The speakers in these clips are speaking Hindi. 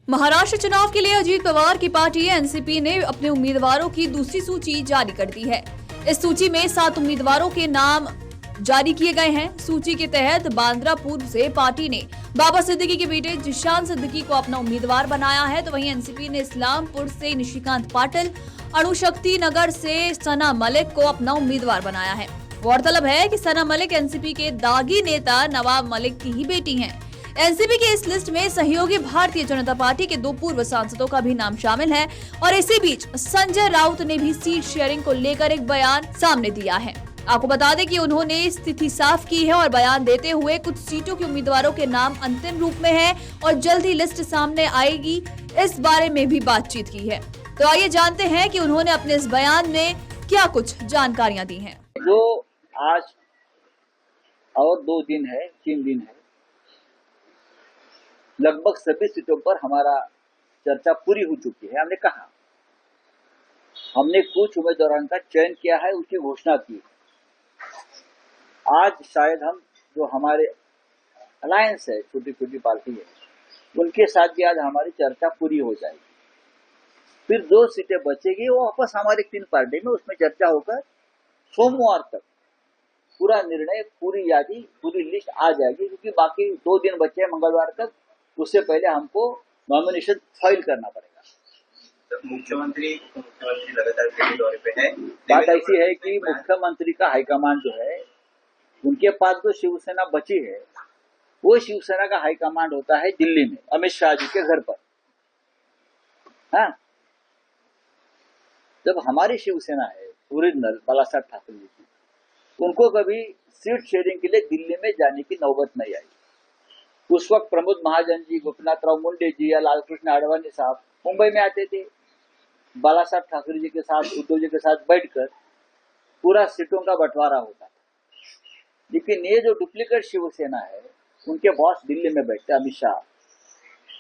महाराष्ट्र चुनाव के लिए अजीत पवार की पार्टी एनसीपी ने अपने उम्मीदवारों की दूसरी सूची जारी कर दी है। इस सूची में 7 उम्मीदवारों के नाम जारी किए गए हैं। सूची के तहत बांद्रा पूर्व से पार्टी ने बाबा सिद्दीकी के बेटे जिशान सिद्दीकी को अपना उम्मीदवार बनाया है, तो वहीं एनसीपी ने इस्लामपुर से निशिकांत पाटिल, अणुशक्ति नगर से सना मलिक को अपना उम्मीदवार बनाया है। गौरतलब है कि सना मलिक एनसीपी के दागी नेता नवाब मलिक की ही बेटी हैं। एनसीपी की इस लिस्ट में सहयोगी भारतीय जनता पार्टी के 2 पूर्व सांसदों का भी नाम शामिल है और इसी बीच संजय राउत ने भी सीट शेयरिंग को लेकर एक बयान सामने दिया है। आपको बता दें कि उन्होंने स्थिति साफ की है और बयान देते हुए कुछ सीटों के उम्मीदवारों के नाम अंतिम रूप में है और जल्द ही लिस्ट सामने आएगी, इस बारे में भी बातचीत की है। तो आइए जानते हैं कि उन्होंने अपने इस बयान में क्या कुछ जानकारियां दी हैं। जो आज और 2 दिन है, 3 दिन है, लगभग सभी सीटों पर हमारा चर्चा पूरी हो चुकी है। हमने कहा हमने कुछ उम्मीदवारों का चयन किया है, उसकी घोषणा की। आज शायद हम जो हमारे अलायंस है, छोटी छोटी पार्टी है, उनके साथ भी आज हमारी चर्चा पूरी हो जाएगी। फिर 2 सीटें बचेगी, वो वापस हमारी 3 पार्टी में उसमें चर्चा होकर सोमवार तक पूरा निर्णय, पूरी यादी, पूरी लिस्ट आ जाएगी, क्योंकि बाकी 2 दिन बचे हैं मंगलवार तक। उससे पहले हमको नॉमिनेशन फाइल करना पड़ेगा। तो मुख्यमंत्री लगातार दिल्ली दौरे पे है। बात ऐसी है कि मुख्यमंत्री का हाईकमान जो है, उनके पास जो शिवसेना बची है, वो शिवसेना का हाईकमांड होता है दिल्ली में, अमित शाह जी के घर पर। हाँ, जब हमारी शिवसेना है ओरिजिनल बाला साहब ठाकरे जी की, उनको कभी सीट शेयरिंग के लिए दिल्ली में जाने की नौबत नहीं आई। उस वक्त प्रमोद महाजन जी, गोपीनाथ राव मुंडे जी या लालकृष्ण आडवाणी साहब मुंबई में आते थे, बाला साहब ठाकरे जी के साथ, उद्धव जी के साथ बैठकर पूरा सीटों का बंटवारा होता था। लेकिन ये जो डुप्लीकेट शिवसेना है, उनके बॉस दिल्ली में बैठते अमित शाह,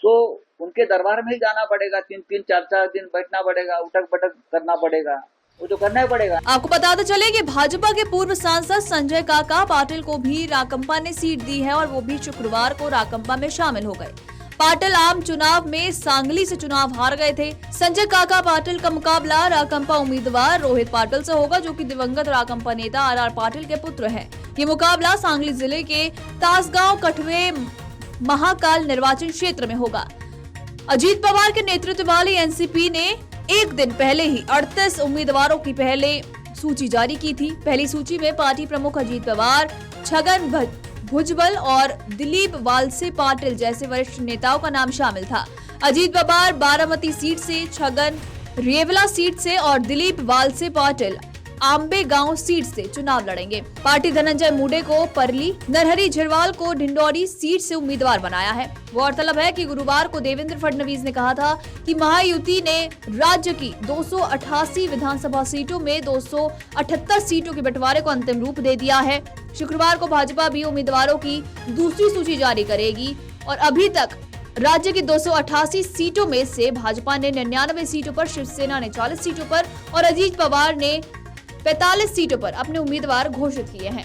तो उनके दरबार में ही जाना पड़ेगा, 3-3, 4-4 दिन बैठना पड़ेगा, उठक बैठक करना पड़ेगा, वो तो करना ही पड़ेगा। आपको बताते चले कि भाजपा के पूर्व सांसद संजय काका पाटिल को भी राकंपा ने सीट दी है और वो भी शुक्रवार को राकंपा में शामिल हो गए। पाटिल आम चुनाव में सांगली से चुनाव हार गए थे। संजय काका पाटिल का मुकाबला राकंपा उम्मीदवार रोहित पाटिल से होगा, जो कि दिवंगत राकंपा नेता आर पाटिल के पुत्र हैं। ये मुकाबला सांगली जिले के तासगांव कठवे महाकाल निर्वाचन क्षेत्र में होगा। अजीत पवार के नेतृत्व वाली एनसीपी ने एक दिन पहले ही 38 उम्मीदवारों की पहले सूची जारी की थी। पहली सूची में पार्टी प्रमुख अजीत पवार, छगन भुजबल और दिलीप वालसे पाटिल जैसे वरिष्ठ नेताओं का नाम शामिल था। अजीत पवार बारामती सीट से, छगन रेवला सीट से और दिलीप वालसे पाटिल आंबे गांव सीट से चुनाव लड़ेंगे। पार्टी धनंजय मुंडे को परली, नरहरी झिरवाल को ढिंडोरी सीट से उम्मीदवार बनाया है। गौरतलब है कि गुरुवार को देवेंद्र फडणवीस ने कहा था कि महायुति ने राज्य की 288 विधानसभा सीटों में 278 सीटों के बंटवारे को अंतिम रूप दे दिया है। शुक्रवार को भाजपा भी उम्मीदवारों की दूसरी सूची जारी करेगी और अभी तक राज्य की 288 सीटों में से भाजपा ने 99 सीटों पर, शिवसेना ने 40 सीटों पर और अजीत पवार ने 45 सीटों पर अपने उम्मीदवार घोषित किए हैं।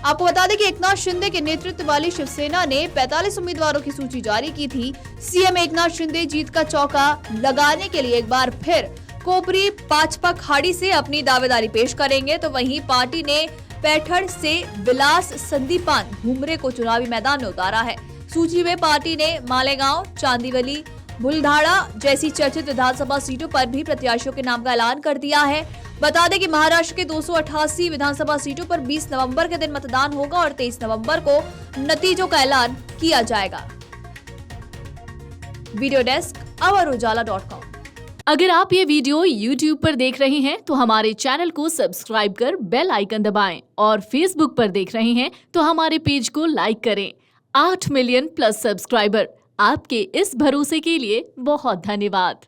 आपको बता दें कि एकनाथ शिंदे के नेतृत्व वाली शिवसेना ने 45 उम्मीदवारों की सूची जारी की थी। सीएम एकनाथ शिंदे जीत का चौका लगाने के लिए एक बार फिर कोपरी पाचपा खाड़ी से अपनी दावेदारी पेश करेंगे, तो वहीं पार्टी ने पैठड़ से विलास संदीपान घुमरे को चुनावी मैदान में उतारा है। सूची में पार्टी ने मालेगांव, चांदीवली, बुलढाणा जैसी चर्चित विधानसभा सीटों पर भी प्रत्याशियों के नाम का ऐलान कर दिया है। बता दें कि महाराष्ट्र के 288 विधानसभा सीटों पर 20 नवंबर के दिन मतदान होगा और 23 नवंबर को नतीजों का ऐलान किया जाएगा। वीडियो डेस्क अमरउजाला.com। अगर आप ये वीडियो YouTube पर देख रहे हैं तो हमारे चैनल को सब्सक्राइब कर बेल आइकन दबाएं और Facebook पर देख रहे हैं तो हमारे पेज को लाइक करें। 8 मिलियन प्लस सब्सक्राइबर, आपके इस भरोसे के लिए बहुत धन्यवाद।